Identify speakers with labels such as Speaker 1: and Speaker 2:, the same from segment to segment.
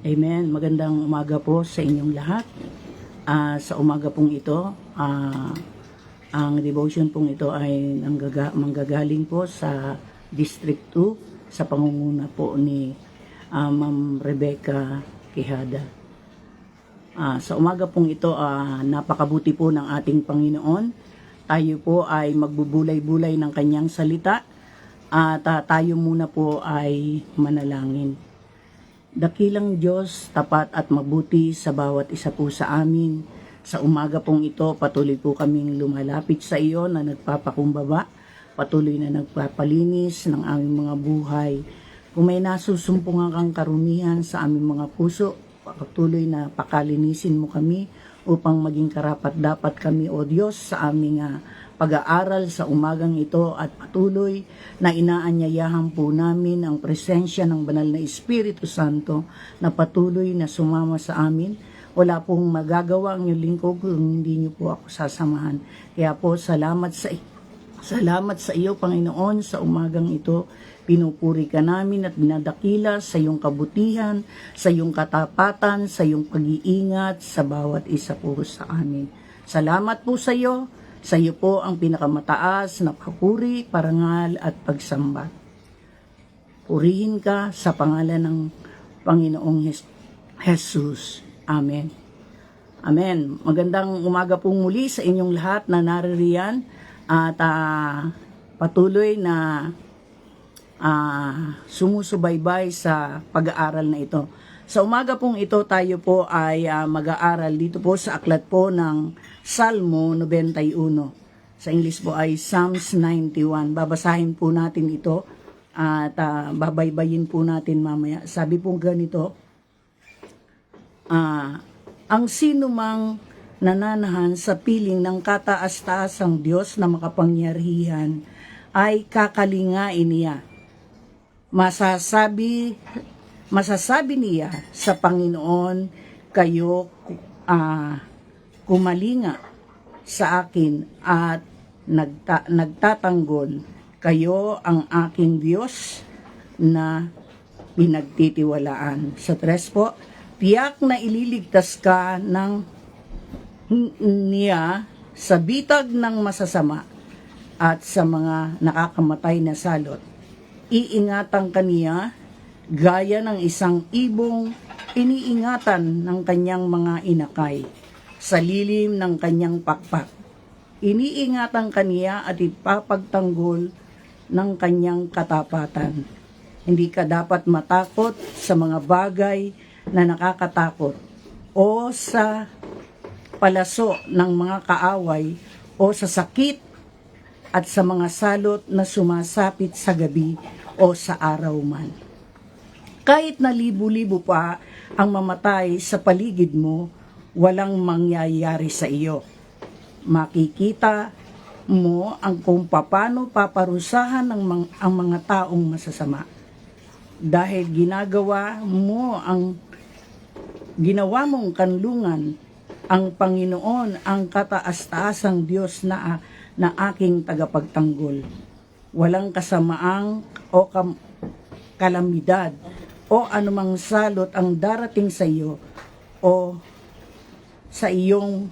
Speaker 1: Amen. Magandang umaga po sa inyong lahat. Sa umaga pong ito, ang devotion pong ito ay manggagaling po sa District 2 sa pangunguna po ni Ma'am Rebecca Quijada. Sa umaga pong ito, napakabuti po ng ating Panginoon. Tayo po ay magbubulay-bulay ng kanyang salita at tayo muna po ay manalangin. Dakilang Diyos, tapat at mabuti sa bawat isa po sa amin. Sa umaga pong ito, patuloy po kaming lumalapit sa iyo na nagpapakumbaba, patuloy na nagpapalinis ng aming mga buhay. Kung may nasusumpungan kang karumihan sa aming mga puso, patuloy na pakalinisin mo kami upang maging karapat-dapat kami, O Diyos, sa aming pag-aaral sa umagang ito at patuloy na inaanyayahan po namin ang presensya ng banal na Espiritu Santo na patuloy na sumama sa amin. Wala pong magagawa ang inyong lingkod kung hindi niyo po ako sasamahan. Kaya po salamat sa iyo, Panginoon, sa umagang ito. Pinupuri ka namin at binadakila sa iyong kabutihan, sa iyong katapatan, sa iyong pag-iingat sa bawat isa po sa amin. Salamat po sa iyo. Sa iyo po ang pinakamataas na papuri, parangal at pagsamba. Purihin ka sa pangalan ng Panginoong Jesus. Amen. Amen. Magandang umaga pong muli sa inyong lahat na naririyan at patuloy na sumusubaybay sa pag-aaral na ito. Sa umaga pong ito, tayo po ay mag-aaral dito po sa aklat po ng Salmo 91. Sa English po ay Psalms 91. Babasahin po natin ito at babaybayin po natin mamaya. Sabi po ganito, ang sino mang nananahan sa piling ng kataas-taasang Diyos na makapangyarihan ay kakalingain niya. Masasabi niya sa Panginoon, kayo kumalinga sa akin at nagtatanggol. Kayo ang aking Diyos na pinagtitiwalaan. Sa 3 po, tiyak na ililigtas ka niya sa bitag ng masasama at sa mga nakakamatay na salot. Iingatan ka niya gaya ng isang ibong iniingatan ng kanyang mga inakay sa lilim ng kanyang pakpak. Iniingatan kaniya at ipapagtanggol ng kanyang katapatan. Hindi ka dapat matakot sa mga bagay na nakakatakot o sa palaso ng mga kaaway o sa sakit at sa mga salot na sumasapit sa gabi o sa araw man. Kahit na libu-libo pa ang mamatay sa paligid mo, walang mangyayari sa iyo. Makikita mo ang kung paano paparusahan ang mga taong masasama. Dahil ginawa mong kanlungan ang Panginoon, ang kataas-taasang Diyos na aking tagapagtanggol. Walang kasamaang o kalamidad o anumang salot ang darating sa iyo o sa iyong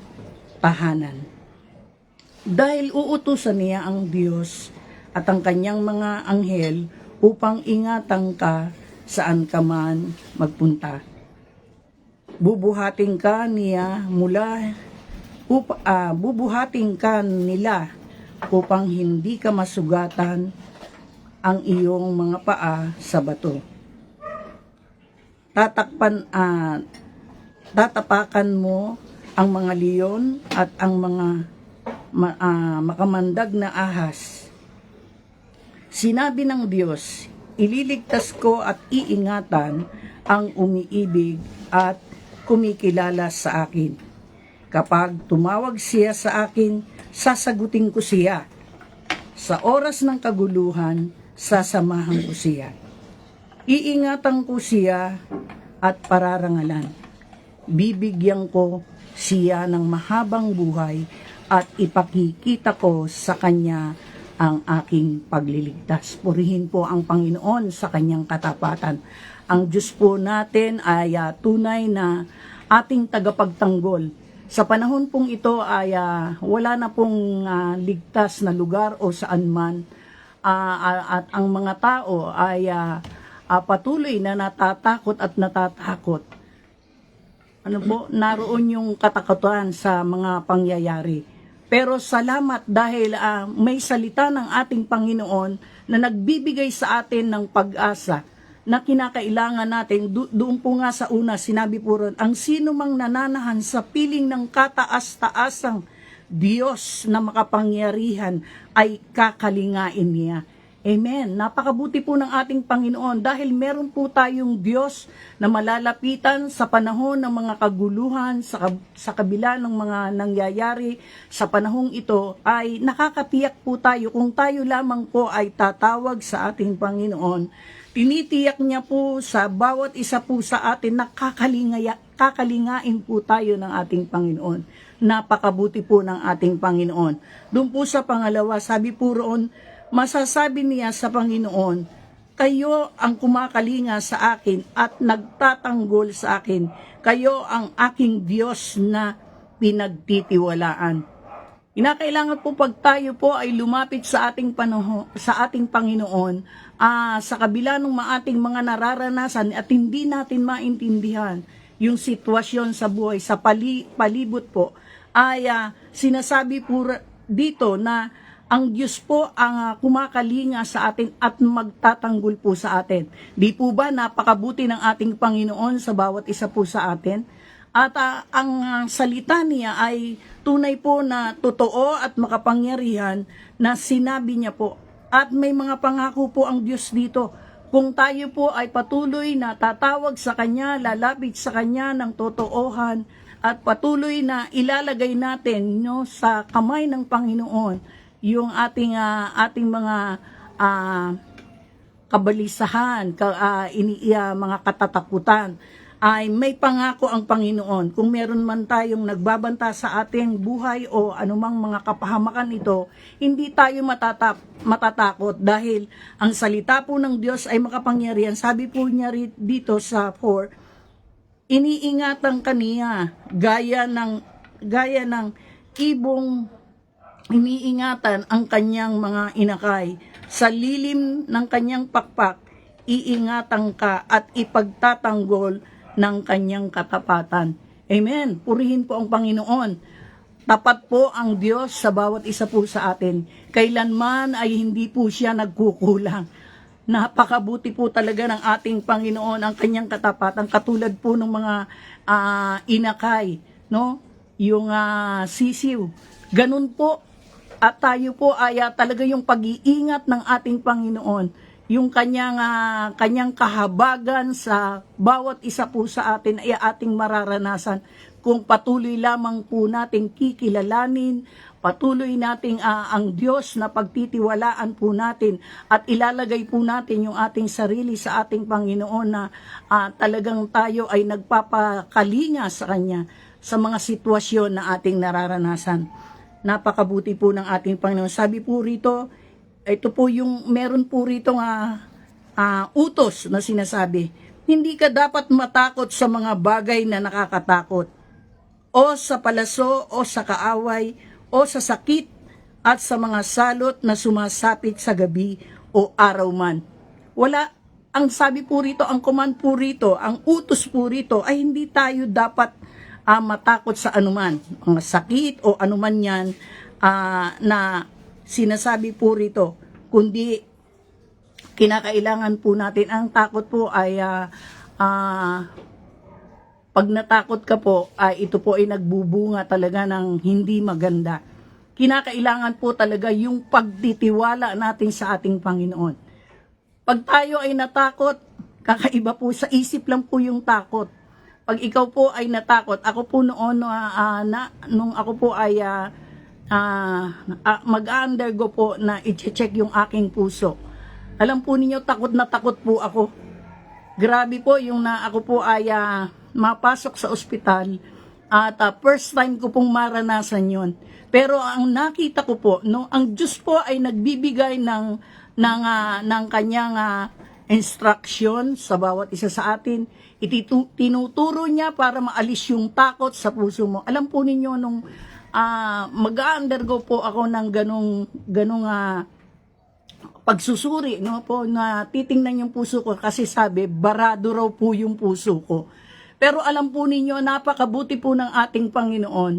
Speaker 1: tahanan. Dahil uutusan niya ang Diyos at ang kanyang mga anghel upang ingatan ka saan ka man magpunta. Bubuhatin ka nila upang hindi ka masugatan ang iyong mga paa sa bato. Tatapakan mo ang mga leon at ang mga makamandag na ahas. Sinabi ng Diyos, ililigtas ko at iingatan ang umiibig at kumikilala sa akin. Kapag tumawag siya sa akin, sasagutin ko siya. Sa oras ng kaguluhan, sasamahan ko siya. Iingatan ko siya at pararangalan. Bibigyan ko siya ng mahabang buhay at ipakikita ko sa kanya ang aking pagliligtas. Purihin po ang Panginoon sa kanyang katapatan ang Diyos po natin ay tunay na ating tagapagtanggol. Sa panahon pong ito ay wala na pong ligtas na lugar o saan man. At ang mga tao ay patuloy na natatakot at natatakot. Naroon yung katakutan sa mga pangyayari. Pero salamat dahil may salita ng ating Panginoon na nagbibigay sa atin ng pag-asa na kinakailangan natin. Doon po nga sa una, sinabi po ron, ang sino mang nananahan sa piling ng kataas-taasang Diyos na makapangyarihan ay kakalingain niya. Amen. Napakabuti po ng ating Panginoon dahil meron po tayong Diyos na malalapitan sa panahon ng mga kaguluhan, sa kabila ng mga nangyayari sa panahong ito, ay nakakatiyak po tayo kung tayo lamang po ay tatawag sa ating Panginoon. Tinitiyak niya po sa bawat isa po sa atin na kakalingain po tayo ng ating Panginoon. Napakabuti po ng ating Panginoon. Doon po sa pangalawa, sabi po roon, masasabi niya sa Panginoon, kayo ang kumakalinga sa akin at nagtatanggol sa akin. Kayo ang aking Diyos na pinagtitiwalaan. Kinakailangan po pag tayo po ay lumapit sa ating Panginoon, sa kabila ng ating mga nararanasan at hindi natin maintindihan yung sitwasyon sa buhay, sa palibot po, ay sinasabi po dito na ang Diyos po ang kumakalinga sa atin at magtatanggol po sa atin. Di po ba napakabuti ng ating Panginoon sa bawat isa po sa atin? At ang salita niya ay tunay po na totoo at makapangyarihan na sinabi niya po. At may mga pangako po ang Diyos dito. Kung tayo po ay patuloy na tatawag sa Kanya, lalapit sa Kanya ng totoohan, at patuloy na ilalagay natin sa kamay ng Panginoon yung ating mga kabalisahan, mga katatakutan, ay may pangako ang Panginoon. Kung meron man tayong nagbabanta sa ating buhay o anumang mga kapahamakan ito, hindi tayo matatakot dahil ang salita po ng Diyos ay makapangyarihan. Sabi po niya dito sa 4, iniingatan kaniya gaya ng ibong iniingatan ang kanyang mga inakay. Sa lilim ng kanyang pakpak, iingatan ka at ipagtatanggol ng kanyang katapatan. Amen. Purihin po ang Panginoon. Tapat po ang Diyos sa bawat isa po sa atin. Kailanman ay hindi po siya nagkukulang. Napakabuti po talaga ng ating Panginoon ang kanyang katapatan, katulad po ng mga inakay, no? Yung sisiw. Ganun po. At tayo po ay talaga yung pag-iingat ng ating Panginoon, yung kanyang kahabagan sa bawat isa po sa atin ay ating mararanasan kung patuloy lamang po nating kikilalanin, patuloy nating ang Diyos na pagtitiwalaan po natin at ilalagay po natin yung ating sarili sa ating Panginoon na talagang tayo ay nagpapakalinga sa Kanya sa mga sitwasyon na ating nararanasan. Napakabuti po ng ating Panginoon. Sabi po rito, ito po yung meron po rito utos na sinasabi, hindi ka dapat matakot sa mga bagay na nakakatakot, o sa palaso, o sa kaaway, o sa sakit, at sa mga salot na sumasapit sa gabi o araw man. Wala, ang sabi po rito, ang command po rito, ang utos po rito, ay hindi tayo dapat matakot sa anuman, mga sakit o anuman yan na sinasabi po rito, kundi kinakailangan po natin, ang takot po ay pag natakot ka po, ito po ay nagbubunga talaga ng hindi maganda. Kinakailangan po talaga yung pagtitiwala natin sa ating Panginoon. Pag tayo ay natakot, kakaiba po, sa isip lang po yung takot. Pag ikaw po ay natakot, ako po noon, nung ako po ay mag-undergo po na i-check yung aking puso. Alam po ninyo, takot na takot po ako. Grabe po yung na ako po ay mapasok sa ospital at first time ko pong maranasan yon. Pero ang nakita ko po, no, ang Diyos po ay nagbibigay ng kanyang instruction sa bawat isa sa atin. Tinuturo niya para maalis yung takot sa puso mo. Alam po ninyo, nung mag-undergo po ako ng ganong pagsusuri, no po, na titingnan yung puso ko kasi sabi, barado raw po yung puso ko. Pero alam po ninyo, napakabuti po ng ating Panginoon.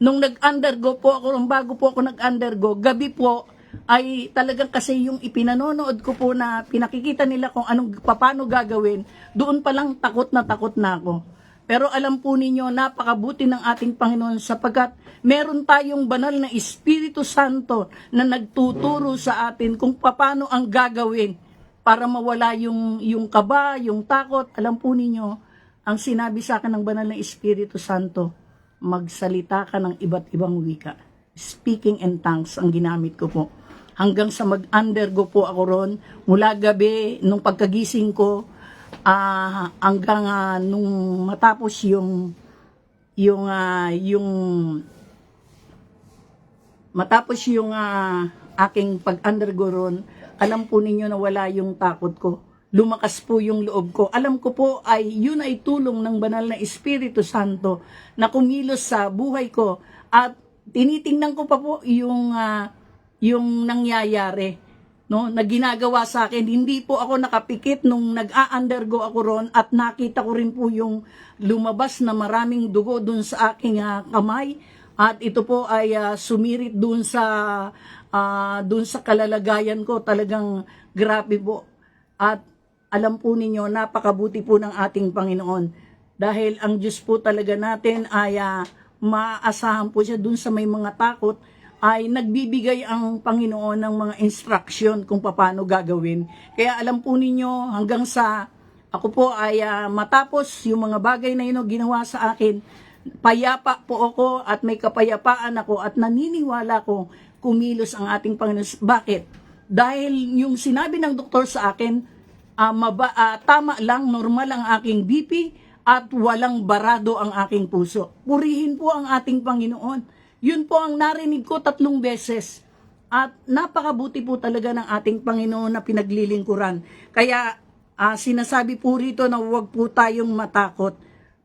Speaker 1: Nung nag-undergo po ako, bago po ako nag-undergo, gabi po, ay talagang kasi yung ipinanonood ko po na pinakikita nila kung paano gagawin, doon pa lang takot na ako. Pero alam po ninyo, napakabuti ng ating Panginoon sapagkat meron tayong banal na Espiritu Santo na nagtuturo sa atin kung paano ang gagawin para mawala yung kaba, yung takot. Alam po ninyo, ang sinabi sa akin ng banal na Espiritu Santo, magsalita ka ng iba't ibang wika. Speaking in tongues ang ginamit ko po. Hanggang sa mag-undergo po ako ron, mula gabi, nung pagkagising ko, hanggang nung matapos yung aking pag-undergo ron, alam po ninyo na wala yung takot ko. Lumakas po yung loob ko. Alam ko po yun ay tulong ng banal na Espiritu Santo na kumilos sa buhay ko. At tinitingnan ko pa po yung nangyayari, no, na ginagawa sa akin. Hindi po ako nakapikit nung nag-a-undergo ako ron at nakita ko rin po yung lumabas na maraming dugo dun sa aking kamay. At ito po ay sumirit dun sa kalalagayan ko. Talagang grabe po. At alam po ninyo, napakabuti po ng ating Panginoon. Dahil ang Diyos po talaga natin ay maaasahan po siya dun sa may mga takot, ay nagbibigay ang Panginoon ng mga instruction kung paano gagawin. Kaya alam po ninyo, hanggang sa ako po ay matapos yung mga bagay na yun ginawa sa akin, payapa po ako at may kapayapaan ako at naniniwala ko kumilos ang ating Panginoon. Bakit? Dahil yung sinabi ng doktor sa akin, tama lang, normal ang aking BP at walang barado ang aking puso. Purihin po ang ating Panginoon. Yun po ang narinig ko 3 beses. At napakabuti po talaga ng ating Panginoon na pinaglilingkuran. Kaya sinasabi po rito na huwag po tayong matakot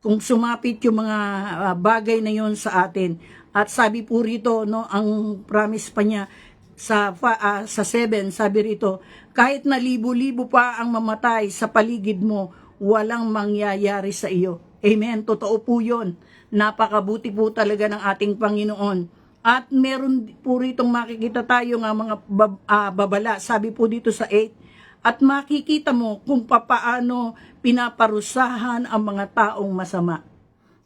Speaker 1: kung sumapit yung mga bagay na yon sa atin. At sabi po rito, no, ang promise pa niya sa 7, sabi rito, kahit na libo-libo pa ang mamatay sa paligid mo, walang mangyayari sa iyo. Amen. Totoo po yun. Napakabuti po talaga ng ating Panginoon. At meron po ritong makikita tayo nga mga babala. Sabi po dito sa 8, at makikita mo kung papaano pinaparusahan ang mga taong masama.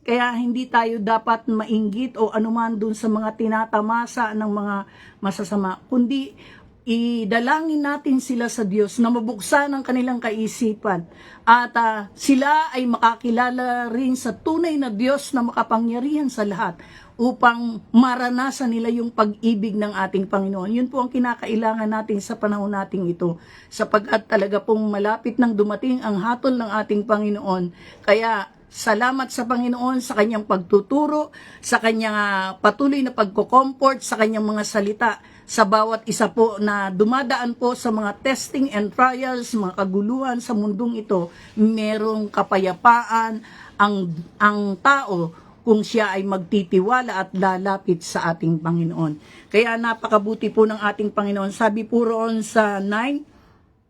Speaker 1: Kaya hindi tayo dapat mainggit o anuman dun sa mga tinatamasa ng mga masasama, kundi idalangin natin sila sa Diyos na mabuksan ang kanilang kaisipan at sila ay makakilala rin sa tunay na Diyos na makapangyarihan sa lahat upang maranasan nila yung pag-ibig ng ating Panginoon. Yun po ang kinakailangan natin sa panahon nating ito, sapagkat talaga pong malapit nang dumating ang hatol ng ating Panginoon. Kaya salamat sa Panginoon sa kanyang pagtuturo, sa kanyang patuloy na pagko-comfort, sa kanyang mga salita sa bawat isa po na dumadaan po sa mga testing and trials, mga kaguluhan sa mundong ito. Merong kapayapaan ang tao kung siya ay magtitiwala at lalapit sa ating Panginoon. Kaya napakabuti po ng ating Panginoon. Sabi po roon sa 9,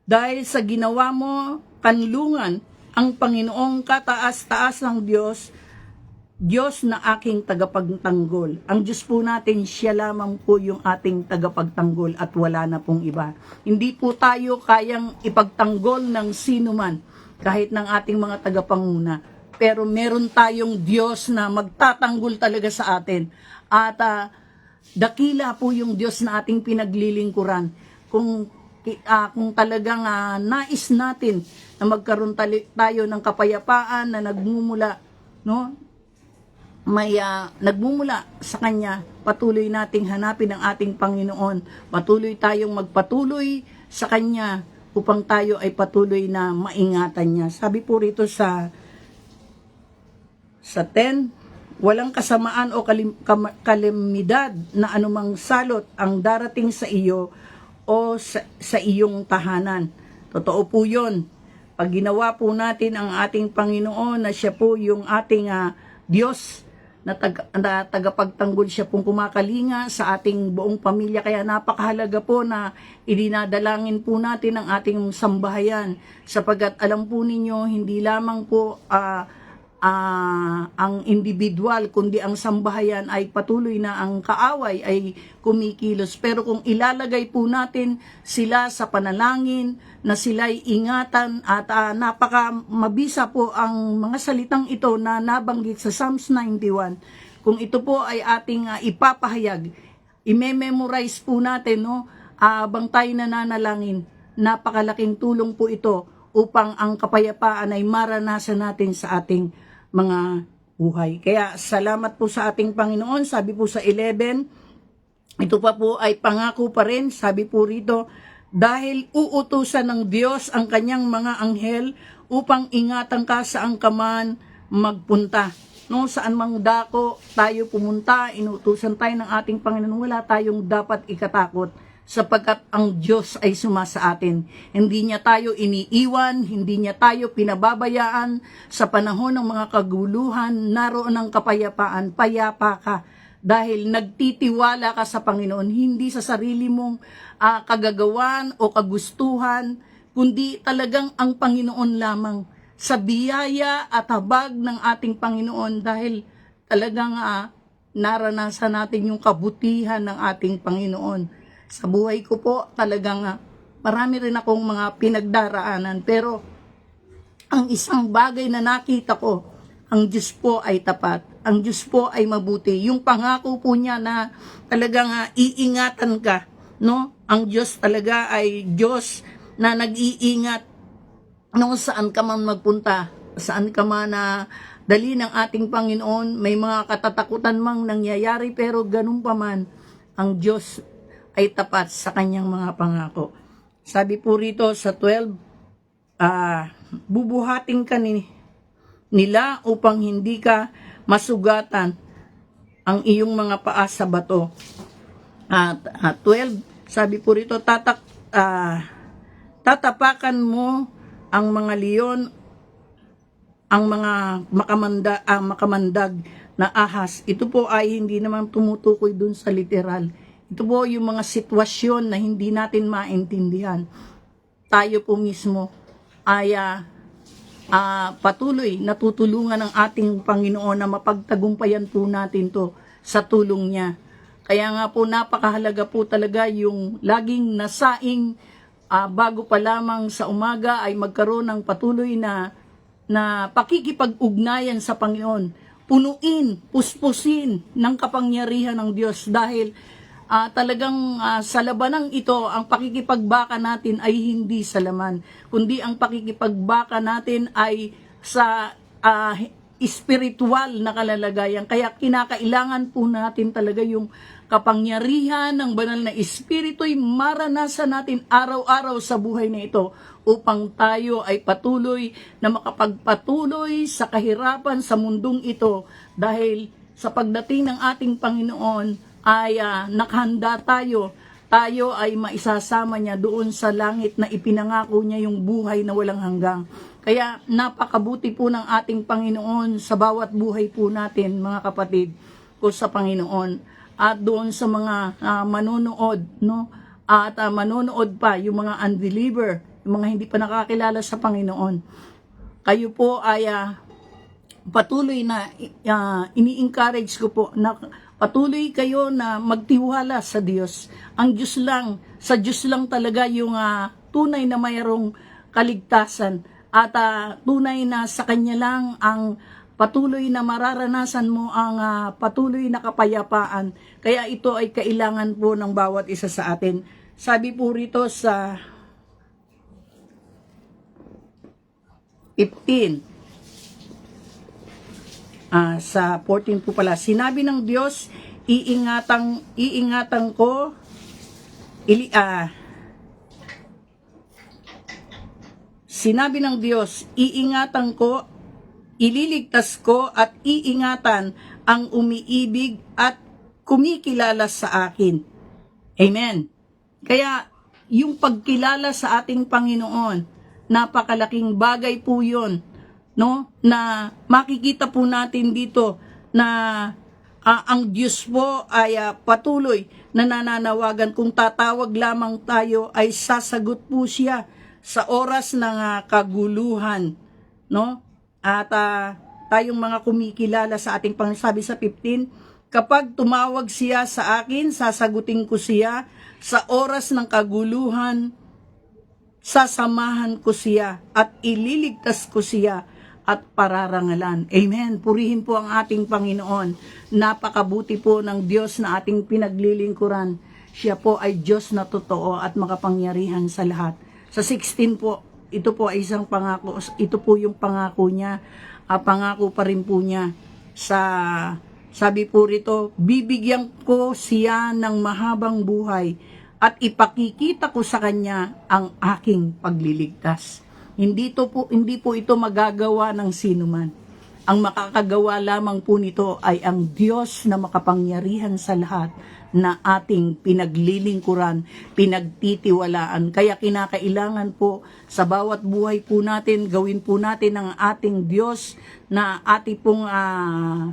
Speaker 1: dahil sa ginawa mo kanlungan ang Panginoong kataas-taas ng Diyos, Diyos na aking tagapagtanggol. Ang Diyos po natin, siya lamang po yung ating tagapagtanggol at wala na pong iba. Hindi po tayo kayang ipagtanggol ng sino man, kahit ng ating mga tagapanguna. Pero meron tayong Diyos na magtatanggol talaga sa atin. At dakila po yung Diyos na ating pinaglilingkuran. Kung talagang nais natin na magkaroon tayo ng kapayapaan na nagmumula, no? Nagmumula sa Kanya, patuloy nating hanapin ang ating Panginoon. Patuloy tayong magpatuloy sa Kanya upang tayo ay patuloy na maingatan niya. Sabi po rito sa 10, walang kasamaan o kalamidad na anumang salot ang darating sa iyo o sa iyong tahanan. Totoo po yun. Pag ginawa po natin ang ating Panginoon na siya po yung ating Diyos, na tagapagtanggol, siya pong kumakalinga sa ating buong pamilya. Kaya napakahalaga po na idinadalangin po natin ang ating sambahayan, sapagkat alam po ninyo, hindi lamang po ang individual, kundi ang sambahayan ay patuloy na ang kaaway ay kumikilos. Pero kung ilalagay po natin sila sa panalangin, na sila'y ingatan, at napaka mabisa po ang mga salitang ito na nabanggit sa Psalms 91. Kung ito po ay ating ipapahayag, i-memorize po natin, no, habang tayo nananalangin, napakalaking tulong po ito upang ang kapayapaan ay maranasan natin sa ating mga buhay. Kaya salamat po sa ating Panginoon. Sabi po sa 11, ito pa po ay pangako pa rin. Sabi po rito, dahil uutusan ng Diyos ang kanyang mga anghel upang ingatan ka saan ka man magpunta. No, saan mang dako tayo pumunta, inutusan tayo ng ating Panginoon, wala tayong dapat ikatakot, sapagkat ang Diyos ay sumasa atin. Hindi niya tayo iniiwan, hindi niya tayo pinababayaan. Sa panahon ng mga kaguluhan, naroon ang kapayapaan, payapa ka. Dahil nagtitiwala ka sa Panginoon, hindi sa sarili mong kagagawan o kagustuhan, kundi talagang ang Panginoon lamang. Sa biyaya at habag ng ating Panginoon, dahil talagang naranasan natin yung kabutihan ng ating Panginoon. Sa buhay ko po, talagang marami rin akong mga pinagdaraanan. Pero ang isang bagay na nakita ko, ang Diyos po ay tapat. Ang Diyos po ay mabuti. Yung pangako po niya na talagang iingatan ka. No? Ang Diyos talaga ay Diyos na nag-iingat no, saan ka man magpunta. Saan ka man dali ng ating Panginoon. May mga katatakutan mang nangyayari, pero ganun pa man, ang Diyos ay tapat sa kanyang mga pangako. Sabi po rito sa 12, bubuhatin ka nila upang hindi ka masugatan ang iyong mga paa sa bato. 12, sabi po rito, tatapakan mo ang mga leon, ang mga makamandag na ahas. Ito po ay hindi naman tumutukoy dun sa literal. Ito po yung mga sitwasyon na hindi natin maintindihan. Tayo po mismo ay patuloy natutulungan ng ating Panginoon na mapagtagumpayan po natin to sa tulong niya. Kaya nga po napakahalaga po talaga yung laging nasaing bago pa lamang sa umaga ay magkaroon ng patuloy na pakikipag-ugnayan sa Panginoon. Punuin, puspusin ng kapangyarihan ng Diyos, dahil talagang sa labanang ito, ang pakikipagbaka natin ay hindi sa laman, kundi ang pakikipagbaka natin ay sa espiritual na kalalagayan. Kaya kinakailangan po natin talaga yung kapangyarihan ng banal na espiritu'y maranasan natin araw-araw sa buhay na ito, upang tayo ay patuloy na makapagpatuloy sa kahirapan sa mundong ito, dahil sa pagdating ng ating Panginoon ay nakahanda tayo ay maisasama niya doon sa langit na ipinangako niya, yung buhay na walang hanggang. Kaya napakabuti po ng ating Panginoon sa bawat buhay po natin, mga kapatid ko sa Panginoon, at doon sa mga manonood, no? At manonood pa yung mga unbeliever, yung mga hindi pa nakakilala sa Panginoon. Kayo po ay patuloy na ini-encourage ko po na patuloy kayo na magtiwala sa Diyos. Ang Diyos lang, sa Diyos lang talaga yung tunay na mayroong kaligtasan, at tunay na sa Kanya lang ang patuloy na mararanasan mo ang patuloy na kapayapaan. Kaya ito ay kailangan po ng bawat isa sa atin. Sabi po rito sa 15, sa 14 po pala, sinabi ng Diyos, iingatan ko, sinabi ng Diyos, iingatan ko, ililigtas ko at iingatan ang umiibig at kumikilala sa akin. Amen. Kaya yung pagkilala sa ating Panginoon. Napakalaking bagay po yun, no? Na makikita po natin dito na ang Diyos po ay patuloy na nananawagan. Kung tatawag lamang tayo ay sasagot po siya sa oras ng kaguluhan, no? At tayong mga kumikilala sa ating Panginoon, sabi sa 15, kapag tumawag siya sa akin, sasagutin ko siya sa oras ng kaguluhan, sasamahan ko siya at ililigtas ko siya at pararangalan. Amen. Purihin po ang ating Panginoon. Napakabuti po ng Diyos na ating pinaglilingkuran. Siya po ay Diyos na totoo at makapangyarihan sa lahat. Sa 16 po, ito po ay isang pangako. Ito po yung pangako niya. Pangako pa rin po niya. Sabi po rito, bibigyan ko siya ng mahabang buhay at ipakikita ko sa kanya ang aking pagliligtas. Hindi po ito magagawa ng sinuman. Ang makakagawa lamang po nito ay ang Diyos na makapangyarihan sa lahat na ating pinaglilingkuran, pinagtitiwalaan. Kaya kinakailangan po sa bawat buhay po natin, gawin po natin ang ating Diyos na ating pong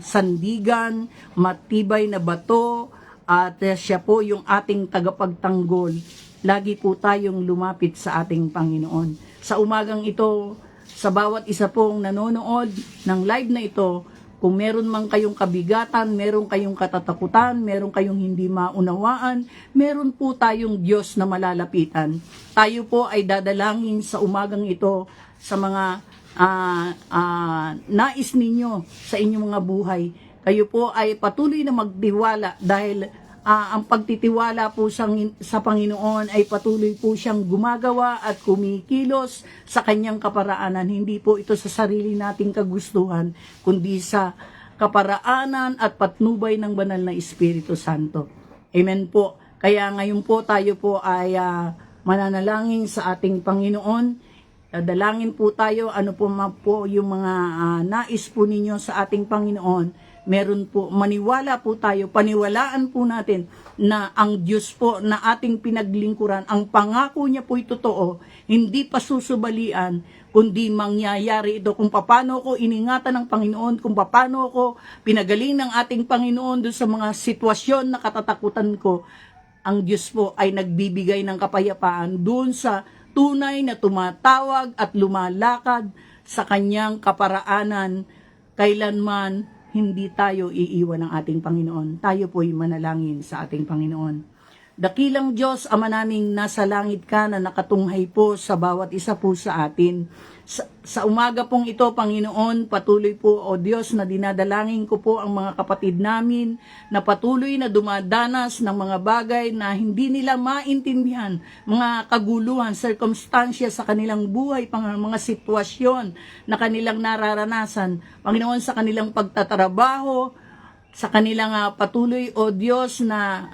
Speaker 1: sandigan, matibay na bato, at siya po yung ating tagapagtanggol. Lagi po tayong lumapit sa ating Panginoon. Sa umagang ito, sa bawat isa pong nanonood ng live na ito, kung meron man kayong kabigatan, meron kayong katatakutan, meron kayong hindi maunawaan, meron po tayong Diyos na malalapitan. Tayo po ay dadalangin sa umagang ito sa mga nais ninyo sa inyong mga buhay. Kayo po ay patuloy na magtiwala dahil ang pagtitiwala po sa Panginoon ay patuloy po siyang gumagawa at kumikilos sa kanyang kaparaanan. Hindi po ito sa sarili nating kagustuhan, kundi sa kaparaanan at patnubay ng banal na Espiritu Santo. Amen po. Kaya ngayon po tayo po ay mananalangin sa ating Panginoon. Dalangin po tayo, ano po yung mga nais po ninyo sa ating Panginoon. Meron po, maniwala po tayo, paniwalaan po natin na ang Diyos po na ating pinaglingkuran, ang pangako niya po'y totoo, hindi pa susubalian, kundi mangyayari ito. Kung paano ko iningatan ng Panginoon, kung paano ko pinagaling ng ating Panginoon doon sa mga sitwasyon na katatakutan ko, ang Diyos po ay nagbibigay ng kapayapaan doon sa tunay na tumatawag at lumalakad sa kanyang kaparaanan. Kailanman hindi tayo iiwan ng ating Panginoon. Tayo po'y manalangin sa ating Panginoon. Dakilang Diyos, Ama naming nasa langit ka na nakatunghay po sa bawat isa po sa atin. Sa umaga pong ito, Panginoon, patuloy po, O Diyos, na dinadalangin ko po ang mga kapatid namin na patuloy na dumadanas ng mga bagay na hindi nila maintindihan, mga kaguluhan, circumstansya sa kanilang buhay, mga sitwasyon na kanilang nararanasan. Panginoon, sa kanilang pagtatrabaho, sa kanilang patuloy, O Diyos, na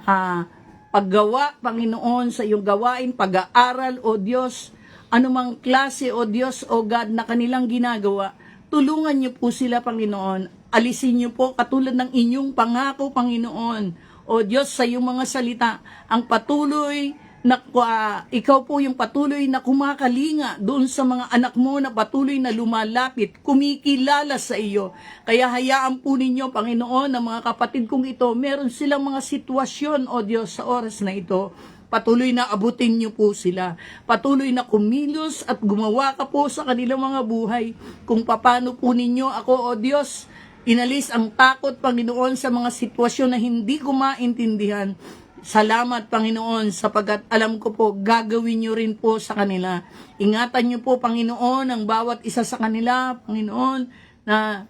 Speaker 1: paggawa, Panginoon, sa iyong gawain, pag-aaral, O Diyos, anumang klase, O Diyos, O God, na kanilang ginagawa, tulungan niyo po sila, Panginoon. Alisin niyo po, katulad ng inyong pangako, Panginoon. O Diyos, sa iyong mga salita, ang patuloy na ikaw po yung patuloy na kumakalinga doon sa mga anak mo na patuloy na lumalapit, kumikilala sa iyo. Kaya hayaan po ninyo, Panginoon, na mga kapatid kong ito, meron silang mga sitwasyon, O Diyos, sa oras na ito. Patuloy na abutin niyo po sila. Patuloy na kumilos at gumawa ka po sa kanilang mga buhay. Kung paano po ninyo ako, O Diyos, inalis ang takot, Panginoon, sa mga sitwasyon na hindi ko maintindihan. Salamat, Panginoon, sapagat alam ko po, gagawin niyo rin po sa kanila. Ingatan niyo po, Panginoon, ang bawat isa sa kanila, Panginoon, na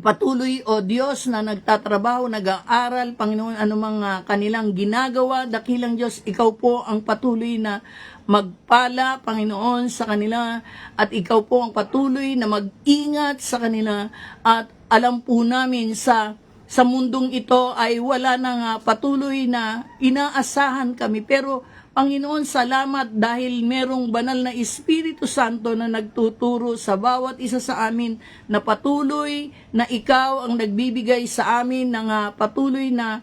Speaker 1: patuloy, O Diyos, na nagtatrabaho, nag-aaral, Panginoon, anumang kanilang ginagawa, dakilang Diyos, ikaw po ang patuloy na magpala, Panginoon, sa kanila, at ikaw po ang patuloy na mag-ingat sa kanila, at alam po namin sa mundong ito ay wala nang patuloy na inaasahan kami. Pero Panginoon, salamat dahil merong banal na Espiritu Santo na nagtuturo sa bawat isa sa amin na patuloy na ikaw ang nagbibigay sa amin ng patuloy na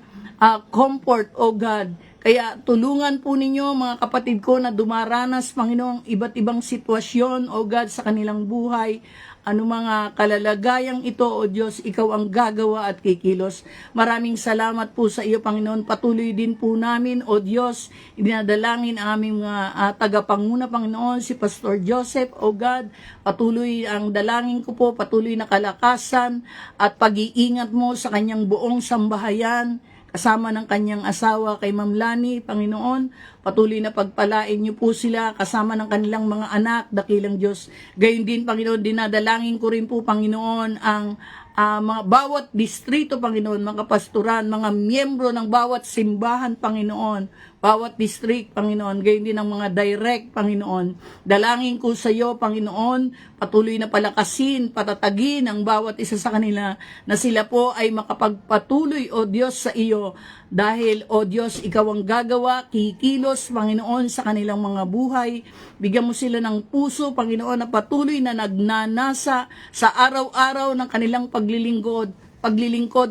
Speaker 1: comfort, O God. Kaya tulungan po ninyo mga kapatid ko na dumaranas, Panginoon, iba't ibang sitwasyon, O God, sa kanilang buhay. Ano mga kalalagayang ito, O Diyos, ikaw ang gagawa at kikilos. Maraming salamat po sa iyo, Panginoon. Patuloy din po namin, O Diyos, dinadalangin ang aming mga tagapanguna, Panginoon, si Pastor Joseph, O God. Patuloy ang dalangin ko po, patuloy na kalakasan at pag-iingat mo sa kanyang buong sambahayan, kasama ng kanyang asawa kay Ma'am Lani, Panginoon. Patuloy na pagpalain niyo po sila, kasama ng kanilang mga anak, dakilang Diyos. Gayon din, Panginoon, dinadalangin ko rin po, Panginoon, ang mga bawat distrito, Panginoon, mga pastoran, mga miyembro ng bawat simbahan, Panginoon, bawat district, Panginoon, gayon din ang mga direct, Panginoon. Dalangin ko sa iyo, Panginoon, patuloy na palakasin, patatagin ang bawat isa sa kanila, na sila po ay makapagpatuloy, O Diyos, sa iyo, dahil, O Diyos, ikaw ang gagawa, kikilos, Panginoon, sa kanilang mga buhay. Bigyan mo sila ng puso, Panginoon, na patuloy na nagnanasa sa araw-araw ng kanilang paglilingkod,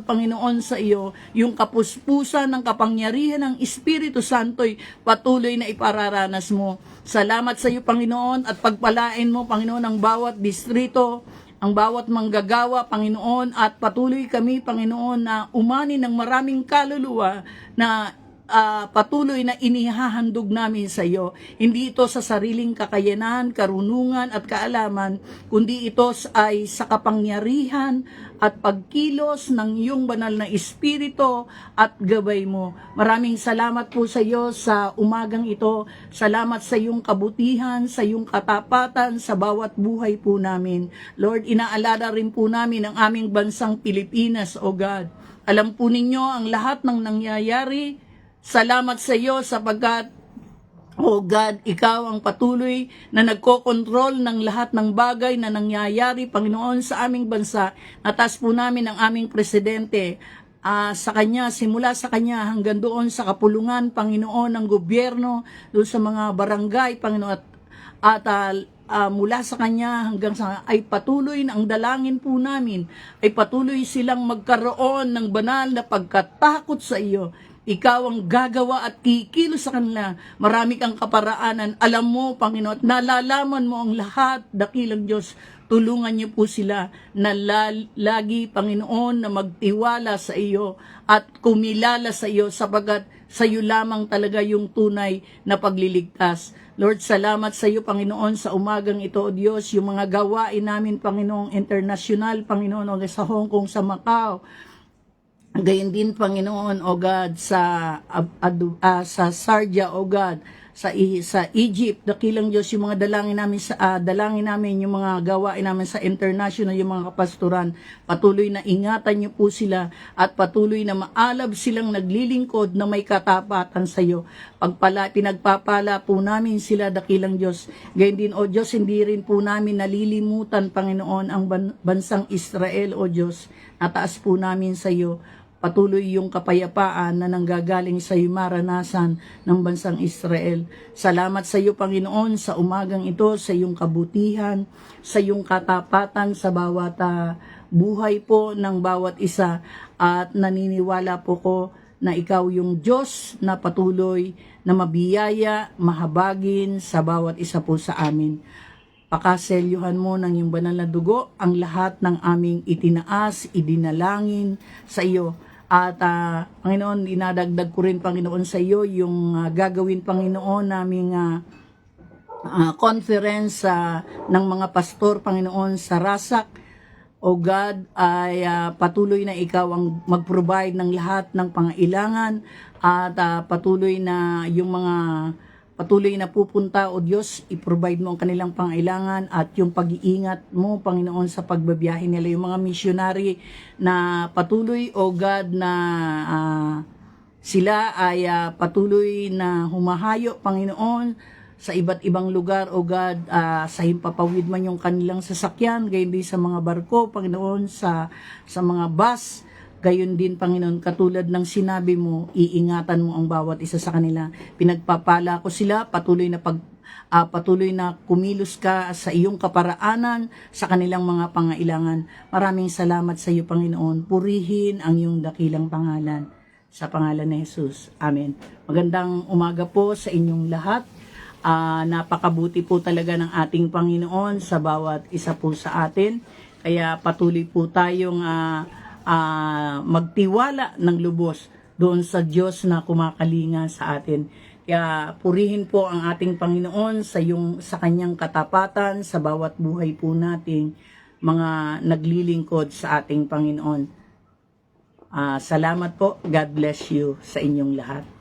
Speaker 1: Panginoon, sa iyo, yung kapuspusan ng kapangyarihan ng Espiritu Santo'y patuloy na ipararanas mo. Salamat sa iyo, Panginoon, at pagpalain mo, Panginoon, ang bawat distrito, ang bawat manggagawa, Panginoon, at patuloy kami, Panginoon, na umani ng maraming kaluluwa na patuloy na inihahandog namin sa iyo. Hindi ito sa sariling kakayanan, karunungan at kaalaman, kundi ito ay sa kapangyarihan at pagkilos ng iyong banal na Espiritu at gabay mo. Maraming salamat po sa iyo sa umagang ito. Salamat sa iyong kabutihan, sa iyong katapatan sa bawat buhay po namin. Lord, inaalala rin po namin ang aming bansang Pilipinas, O God. Alam po ninyo ang lahat ng nangyayari. Salamat sa iyo sapagkat, O God, ikaw ang patuloy na nagkokontrol ng lahat ng bagay na nangyayari, Panginoon, sa aming bansa. Natas po namin ang aming presidente sa kanya, simula sa kanya hanggang doon sa kapulungan, Panginoon, ng gobyerno, doon sa mga barangay, Panginoon, at mula sa kanya hanggang sa ay patuloy na ang dalangin po namin, ay patuloy silang magkaroon ng banal na pagkatakot sa iyo. Ikaw ang gagawa at kikilos sa kanila. Marami kang kaparaanan. Alam mo, Panginoon, at nalalaman mo ang lahat, dakilang Diyos. Tulungan niyo po sila na lagi, Panginoon, na magtiwala sa iyo at kumilala sa iyo sapagat sa iyo lamang talaga yung tunay na pagliligtas. Lord, salamat sa iyo, Panginoon, sa umagang ito, O Diyos, yung mga gawain namin, Panginoong international, Panginoon, o sa Hong Kong, sa Macau. Gayon din, Panginoon, O God, sa Sharjah, O God, sa Egypt, dakilang Diyos, yung mga dalangin namin, yung mga gawain namin sa international, yung mga kapastoran, patuloy na ingatan niyo po sila at patuloy na maalab silang naglilingkod na may katapatan sa iyo. Pinagpapala po namin sila, dakilang Diyos. Gayon din, O Diyos, hindi rin po namin nalilimutan, Panginoon, ang bansang Israel, O Diyos. Nataas po namin sa iyo. Patuloy yung kapayapaan na nanggagaling sa iyo maranasan ng bansang Israel. Salamat sa iyo, Panginoon, sa umagang ito, sa iyong kabutihan, sa iyong katapatan sa bawat buhay po ng bawat isa. At naniniwala po ko na ikaw yung Diyos na patuloy na mabiyaya, mahabagin sa bawat isa po sa amin. Pakaselyuhan mo ng iyong banal na dugo ang lahat ng aming itinaas, idinalangin sa iyo. At Panginoon, dinadagdag ko rin, Panginoon, sa iyo yung gagawin, Panginoon, naming conference ng mga pastor, Panginoon, sa Rasak. O God, ay patuloy na ikaw ang mag-provide ng lahat ng pangailangan at patuloy na yung mga patuloy na pupunta, O Diyos, i-provide mo ang kanilang pangailangan at yung pag-iingat mo, Panginoon, sa pagbabiyahe nila. Yung mga missionary na patuloy, O God, na sila ay patuloy na humahayo, Panginoon, sa iba't ibang lugar, O God, sa himpapawid man yung kanilang sasakyan, gayon din sa mga barko, Panginoon, sa mga bus. Gayon din, Panginoon, katulad ng sinabi mo, iingatan mo ang bawat isa sa kanila. Pinagpapala ko sila, patuloy na kumilos ka sa iyong kaparaanan sa kanilang mga pangailangan. Maraming salamat sa iyo, Panginoon. Purihin ang iyong dakilang pangalan. Sa pangalan ni Jesus. Amen. Magandang umaga po sa inyong lahat. Napakabuti po talaga ng ating Panginoon sa bawat isa po sa atin. Kaya patuloy po tayong magtiwala ng lubos doon sa Diyos na kumakalinga sa atin. Kaya purihin po ang ating Panginoon sa kanyang katapatan sa bawat buhay po nating mga naglilingkod sa ating Panginoon. Salamat po. God bless you sa inyong lahat.